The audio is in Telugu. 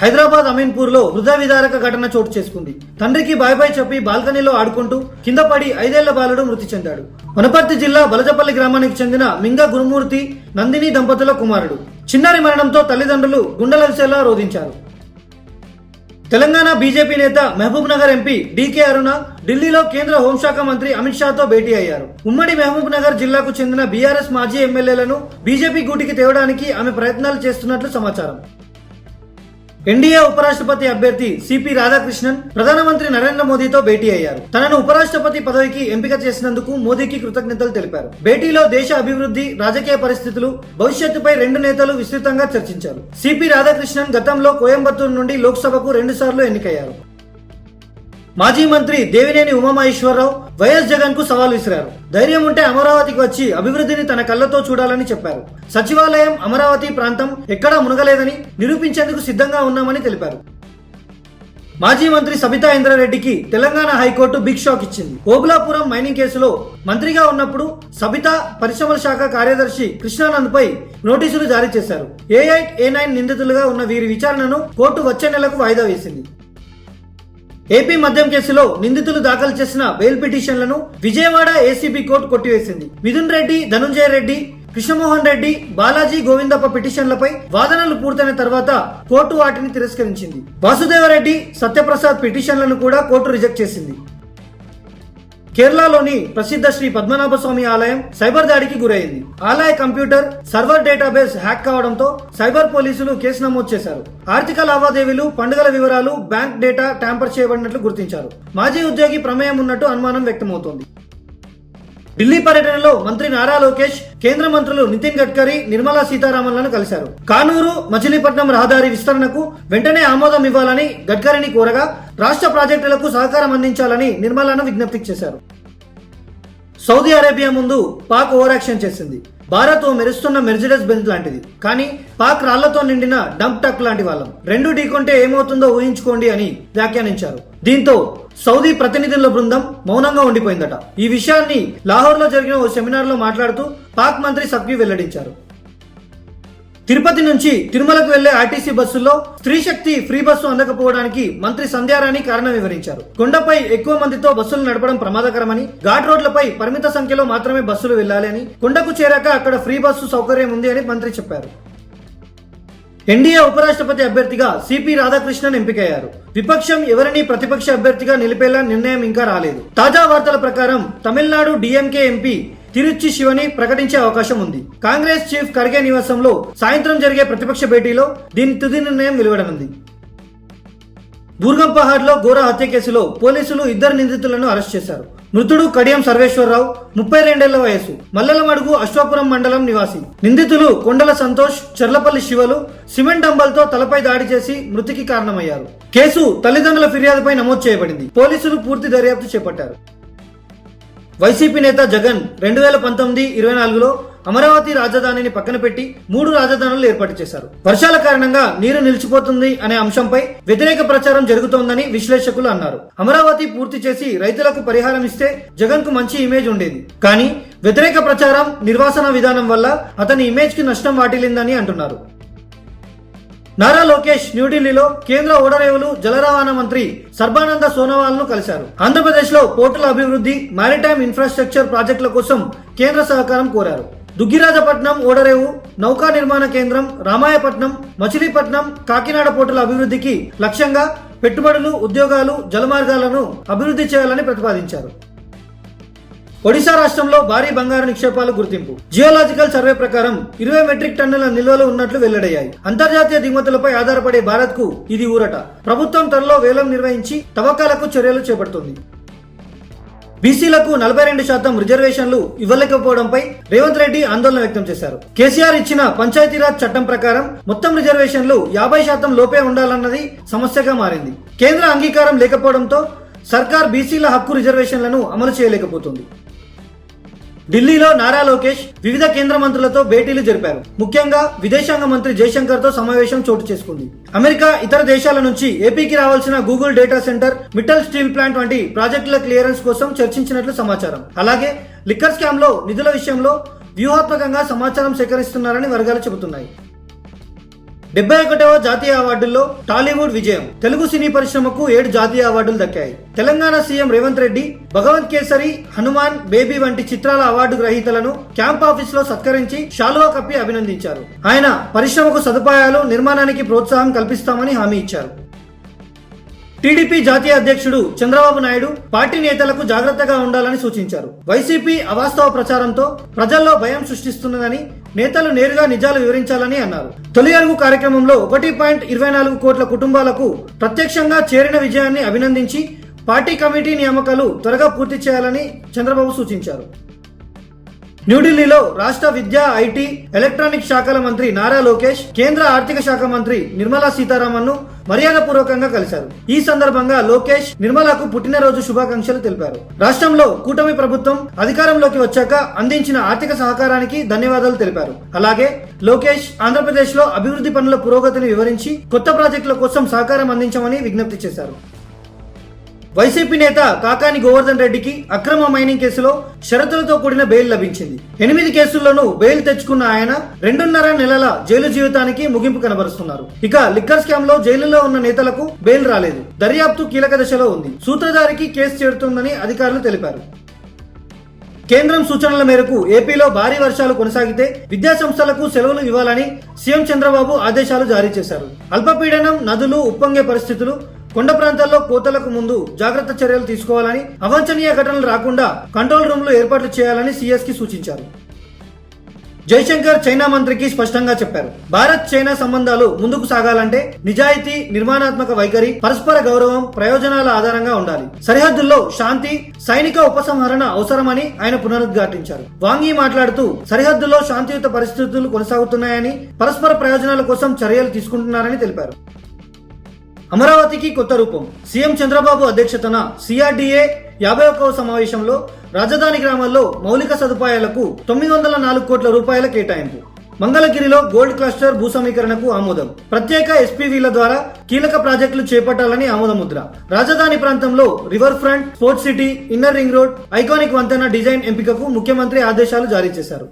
హైదరాబాద్ అమీన్పూర్ లో హృదయ విదారక ఘటన చోటు చేసుకుంది. తండ్రికి బాయ్ చెప్పి బాల్కనీలో ఆడుకుంటూ కింద పడి 5 ఏళ్ల బాలుడు మృతి చెందాడు. వనపర్తి జిల్లా బలజపల్లి గ్రామానికి చెందిన మింగ గురుమూర్తి నందిని దంపతుల కుమారుడు. చిన్నారి మరణంతో తల్లిదండ్రులు గుండెలవిసేలా రోధించారు. తెలంగాణ బీజేపీ నేత మహబూబ్ నగర్ ఎంపీ డీకే అరుణ ఢిల్లీలో కేంద్ర హోంశాఖ మంత్రి అమిత్ షాతో భేటీ అయ్యారు. ఉమ్మడి మహబూబ్ నగర్ జిల్లాకు చెందిన బీఆర్ఎస్ మాజీ ఎమ్మెల్యేలను బీజేపీ గూటికి తేవడానికి ఆమె ప్రయత్నాలు చేస్తున్నట్లు సమాచారం. ఎన్డీఏ ఉపరాష్ట్రపతి అభ్యర్థి సిపి రాధాకృష్ణన్ ప్రధానమంత్రి నరేంద్ర మోదీతో భేటీ అయ్యారు. తనను ఉపరాష్ట్రపతి పదవికి ఎంపిక చేసినందుకు మోదీకి కృతజ్ఞతలు తెలిపారు. భేటీలో దేశ అభివృద్ధి, రాజకీయ పరిస్థితులు, భవిష్యత్తుపై రెండు నేతలు విస్తృతంగా చర్చించారు. సిపి రాధాకృష్ణన్ గతంలో కోయంబత్తూరు నుండి లోక్సభకు 2 సార్లు ఎన్నికయ్యారు. మాజీ మంత్రి దేవినేని ఉమామహేశ్వరరావు వైఎస్ జగన్ కు సవాల్ విసిరారు. ధైర్యం ఉంటే అమరావతికి వచ్చి అభివృద్ధిని తన కళ్లతో చూడాలని చెప్పారు. సచివాలయం, అమరావతి ప్రాంతం ఎక్కడా మునగలేదని నిరూపించేందుకు సిద్ధంగా ఉన్నామని తెలిపారు. మాజీ మంత్రి సబితా ఇంద్రారెడ్డికి తెలంగాణ హైకోర్టు బిగ్ షాక్ ఇచ్చింది. ఓబులాపురం మైనింగ్ కేసులో మంత్రిగా ఉన్నప్పుడు సబితా పరిశ్రమల శాఖ కార్యదర్శి కృష్ణానంద్ పై నోటీసులు జారీ చేశారు. A8, A9 నిందితులుగా ఉన్న వీరి విచారణను కోర్టు వచ్చే నెలకు వాయిదా వేసింది. ఏపీ మద్యం కేసులో నిందితులు దాఖలు చేసిన బెయిల్ పిటిషన్లను విజయవాడ ఏసీబీ కోర్టు కొట్టివేసింది. మిథున్ రెడ్డి, ధనుంజయ రెడ్డి, కృష్ణమోహన్ రెడ్డి, బాలాజీ గోవిందప్ప పిటిషన్లపై వాదనలు పూర్తయిన తర్వాత కోర్టు వాటిని తిరస్కరించింది. వాసుదేవరెడ్డి, సత్యప్రసాద్ పిటిషన్లను కూడా కోర్టు రిజెక్ట్ చేసింది. కేరళలోని ప్రసిద్ధ శ్రీ పద్మనాభ స్వామి ఆలయం సైబర్ దాడికి గురైంది. ఆలయ కంప్యూటర్ సర్వర్ డేటాబేస్ హ్యాక్ కావడంతో సైబర్ పోలీసులు కేసు నమోదు చేశారు. ఆర్థిక లావాదేవీలు, పండుగల వివరాలు, బ్యాంక్ డేటా ట్యాంపర్ చేయబడినట్లు గుర్తించారు. మాజీ ఉద్యోగి ప్రమేయం ఉన్నట్టు అనుమానం వ్యక్తమవుతోంది. ఢిల్లీ పర్యటనలో మంత్రి నారా లోకేష్ కేంద్ర మంత్రులు నితిన్ గడ్కరీ, నిర్మలా సీతారామన్లను కలిశారు. కానూరు మచిలీపట్నం రహదారి విస్తరణకు వెంటనే ఆమోదం ఇవ్వాలని గడ్కరీని కోరగా రాష్ట్ర ప్రాజెక్టులకు సహకారం అందించాలని నిర్మలాను విజ్ఞప్తి చేశారు. సౌదీ అరేబియా ముందు పాక్ ఓవర్ యాక్షన్ చేసింది. భారత్ ఓ మెరుస్తున్న మెర్సిడెస్ బెంజ్ లాంటిది, కానీ పాక్ రాళ్లతో నిండిన డంప్ టక్ లాంటి వాళ్ళం. 2 ఢీకొంటే ఏమవుతుందో ఊహించుకోండి అని వ్యాఖ్యానించారు. దీంతో సౌదీ ప్రతినిధుల బృందం మౌనంగా ఉండిపోయిందట. ఈ విషయాన్ని లాహోర్ లో జరిగిన ఓ సెమినార్ లో మాట్లాడుతూ పాక్ మంత్రి సబ్కి వెల్లడించారు. తిరుపతి నుంచి తిరుమలకు వెళ్లే ఆర్టీసీ బస్సుల్లో స్త్రీ శక్తి ఫ్రీ బస్సు అందకపోవడానికి మంత్రి సంధ్యారాణి కారణం వివరించారు. కొండపై ఎక్కువ మందితో బస్సులు నడపడం ప్రమాదకరమని, ఘాట్ రోడ్లపై పరిమిత సంఖ్యలో మాత్రమే బస్సులు వెళ్లాలి అని, కొండకు చేరాక అక్కడ ఫ్రీ బస్సు సౌకర్యం ఉంది అని మంత్రి చెప్పారు. ఎన్డీఏ ఉపరాష్ట్రపతి అభ్యర్థిగా సిపి రాధాకృష్ణన్ ఎంపికయ్యారు. విపక్షం ఎవరిని ప్రతిపక్ష అభ్యర్థిగా నిలిపేలా నిర్ణయం ఇంకా రాలేదు. తాజా వార్తల ప్రకారం తమిళనాడు డిఎంకే ఎంపీ తిరుచి శివని ప్రకటించే అవకాశం ఉంది. కాంగ్రెస్ చీఫ్ ఖర్గే నివాసంలో సాయంత్రం జరిగే ప్రతిపక్ష భేటీలో దీని తుది నిర్ణయం వెలువడనుంది. బూర్గంపహాడ్ లో ఘోర హత్య కేసులో పోలీసులు 2 నిందితులను అరెస్ట్ చేశారు. మృతుడు కడియం సర్వేశ్వరరావు, 32 ఏళ్ల వయసు, మల్లెలమడుగు అశ్వాపురం మండలం నివాసి. నిందితులు కొండల సంతోష్, చర్లపల్లి శివలు సిమెంట్ డంబల్తో తలపై దాడి చేసి మృతికి కారణమయ్యారు. కేసు తల్లిదండ్రుల ఫిర్యాదుపై నమోదు చేయబడింది. పోలీసులు పూర్తి దర్యాప్తు చేపట్టారు. వైసీపీ నేత జగన్ 2019-24లో అమరావతి రాజధానిని పక్కన పెట్టి 3 రాజధానులు ఏర్పాటు చేశారు. వర్షాల కారణంగా నీరు నిలిచిపోతుంది అనే అంశంపై వ్యతిరేక ప్రచారం జరుగుతోందని విశ్లేషకులు అన్నారు. అమరావతి పూర్తి చేసి రైతులకు పరిహారం ఇస్తే జగన్ కు మంచి ఇమేజ్ ఉండేది. కానీ వ్యతిరేక ప్రచారం, నిర్వాసన విధానం వల్ల అతని ఇమేజ్ కి నష్టం వాటిల్లిందని అంటున్నారు. నారా లోకేష్ న్యూఢిల్లీలో కేంద్ర ఓడరేవులు, జల రవాణా మంత్రి సర్బానంద సోనోవాల్ ను కలిశారు. ఆంధ్రప్రదేశ్ లో పోర్టుల అభివృద్ధి, మారిటైమ్ ఇన్ఫ్రాస్ట్రక్చర్ ప్రాజెక్టుల కోసం కేంద్ర సహకారం కోరారు. దుగ్గిరాజపట్నం ఓడరేవు, నౌకా నిర్మాణ కేంద్రం, రామాయపట్నం, మచిలీపట్నం, కాకినాడ పోర్టుల అభివృద్ధికి లక్ష్యంగా పెట్టుబడులు, ఉద్యోగాలు, జలమార్గాలను అభివృద్ధి చేయాలని ప్రతిపాదించారు. ఒడిశా రాష్ట్రంలో భారీ బంగారు నిక్షేపాలు గుర్తింపు. జియోలాజికల్ సర్వే ప్రకారం 20 మెట్రిక్ టన్నుల నిల్వలు ఉన్నట్లు వెల్లడయ్యాయి. అంతర్జాతీయ దిగుమతులపై ఆధారపడే భారత్ కు ఇది ఊరట. ప్రభుత్వం త్వరలో వేలం నిర్వహించి తవ్వకాలకు చర్యలు చేపడుతుంది. బీసీలకు 42% రిజర్వేషన్లు ఇవ్వలేకపోవడంపై రేవంత్ రెడ్డి ఆందోళన వ్యక్తం చేశారు. కేసీఆర్ ఇచ్చిన పంచాయతీరాజ్ చట్టం ప్రకారం మొత్తం రిజర్వేషన్లు 50% లోపే ఉండాలన్నది సమస్యగా మారింది. కేంద్ర అంగీకారం లేకపోవడంతో సర్కార్ బీసీల హక్కు రిజర్వేషన్లను అమలు చేయలేకపోతుంది. ఢిల్లీలో నారా లోకేష్ వివిధ కేంద్ర మంత్రులతో భేటీలు జరిపారు. ముఖ్యంగా విదేశాంగ మంత్రి జయశంకర్ తో సమావేశం చోటు చేసుకుంది. అమెరికా, ఇతర దేశాల నుంచి ఏపీకి రావాల్సిన Google data centre, Mittal steel plant వంటి ప్రాజెక్టుల క్లియరెన్స్ కోసం చర్చించినట్లు సమాచారం. అలాగే లిక్కర్ స్కామ్ లో నిధుల విషయంలో వ్యూహాత్మకంగా సమాచారం సేకరిస్తున్నారని వర్గాలు చెబుతున్నాయి. 71వ జాతీయ అవార్డుల్లో టాలీవుడ్ విజయం. తెలుగు సినీ పరిశ్రమకు 7 జాతీయ అవార్డులు దక్కాయి. తెలంగాణ సీఎం రేవంత్ రెడ్డి భగవంత్ కేసరి, హనుమాన్, బేబీ వంటి చిత్రాల అవార్డు గ్రహీతలను క్యాంప్ ఆఫీస్ లో సత్కరించి శాలువా కప్పి అభినందించారు. ఆయన పరిశ్రమకు సదుపాయాలు, నిర్మాణానికి ప్రోత్సాహం కల్పిస్తామని హామీ ఇచ్చారు. టీడీపీ జాతీయ అధ్యక్షుడు చంద్రబాబు నాయుడు పార్టీ నేతలకు జాగ్రత్తగా ఉండాలని సూచించారు. వైసీపీ అవాస్తవ ప్రచారంతో ప్రజల్లో భయం సృష్టిస్తున్నదని, నేతలు నేరుగా నిజాలు వివరించాలని అన్నారు. తొలి అడుగు కార్యక్రమంలో 1.24 కోట్ల కుటుంబాలకు ప్రత్యక్షంగా చేరిన విజయాన్ని అభినందించి పార్టీ కమిటీ నియామకాలు త్వరగా పూర్తి చేయాలని చంద్రబాబు సూచించారు. న్యూఢిల్లీలో రాష్ట్ర విద్యా, ఐటీ, ఎలక్ట్రానిక్ శాఖల మంత్రి నారా లోకేష్, కేంద్ర ఆర్థిక శాఖ మంత్రి నిర్మలా సీతారామన్ ను మర్యాదపూర్వకంగా కలిశారు. ఈ సందర్భంగా లోకేష్ నిర్మలాకు పుట్టినరోజు శుభాకాంక్షలు తెలిపారు. రాష్ట్రంలో కూటమి ప్రభుత్వం అధికారంలోకి వచ్చాక అందించిన ఆర్థిక సహకారానికి ధన్యవాదాలు తెలిపారు. అలాగే లోకేష్ ఆంధ్రప్రదేశ్ లో అభివృద్ధి పనుల పురోగతిని వివరించి కొత్త ప్రాజెక్టుల కోసం సహకారం అందించమని విజ్ఞప్తి చేశారు. వైసీపీ నేత కాకాని గోవర్ధన్ రెడ్డికి అక్రమ మైనింగ్ కేసులో షరతులతో కూడిన బెయిల్ లభించింది. 8 కేసుల్లోనూ బెయిల్ తెచ్చుకున్న ఆయన 2.5 నెలల జైలు జీవితానికి ముగింపు కనబరుస్తున్నారు. ఇక లిక్కర్ స్కామ్ లో జైలులో ఉన్న నేతలకు బెయిల్ రాలేదు. దర్యాప్తు కీలక దశలో ఉంది. సూత్రధారికి కేసు చేరుతుందని అధికారులు తెలిపారు. కేంద్రం సూచనల మేరకు ఏపీలో భారీ వర్షాలు కొనసాగితే విద్యాసంస్థలకు సెలవులు ఇవ్వాలని సీఎం చంద్రబాబు ఆదేశాలు జారీ చేశారు. అల్పపీడనం, నదులు ఉప్పొంగే పరిస్థితులు, కొండ ప్రాంతాల్లో కోతలకు ముందు జాగ్రత్త చర్యలు తీసుకోవాలని, అవాంఛనీయ ఘటనలు రాకుండా కంట్రోల్ రూమ్లు ఏర్పాట్లు చేయాలని సీఎస్ కి సూచించారు. జైశంకర్ చైనా మంత్రికి స్పష్టంగా చెప్పారు. భారత్ చైనా సంబంధాలు ముందుకు సాగాలంటే నిజాయితీ, నిర్మాణాత్మక వైఖరి, పరస్పర గౌరవం, ప్రయోజనాల ఆధారంగా ఉండాలి. సరిహద్దుల్లో శాంతి, సైనిక ఉపసంహరణ అవసరమని ఆయన పునరుద్ఘాటించారు. వాంగ్ యీ మాట్లాడుతూ సరిహద్దుల్లో శాంతియుత పరిస్థితులు కొనసాగుతున్నాయని, పరస్పర ప్రయోజనాల కోసం చర్యలు తీసుకుంటున్నారని తెలిపారు. అమరావతికి కొత్త రూపం. సీఎం చంద్రబాబు అధ్యక్షతన సిఆర్డీఏ 51వ సమావేశంలో రాజధాని గ్రామాల్లో మౌలిక సదుపాయాలకు 904 కోట్ల రూపాయల కేటాయింపు. మంగళగిరిలో గోల్డ్ క్లస్టర్ భూ సమీకరణకు ఆమోదం. ప్రత్యేక ఎస్పీవీల ద్వారా కీలక ప్రాజెక్టులు చేపట్టాలని ఆమోదముద్ర. రాజధాని ప్రాంతంలో river front, sports city, inner ring road, iconic వంతెన డిజైన్ ఎంపికకు ముఖ్యమంత్రి ఆదేశాలు జారీ చేశారు.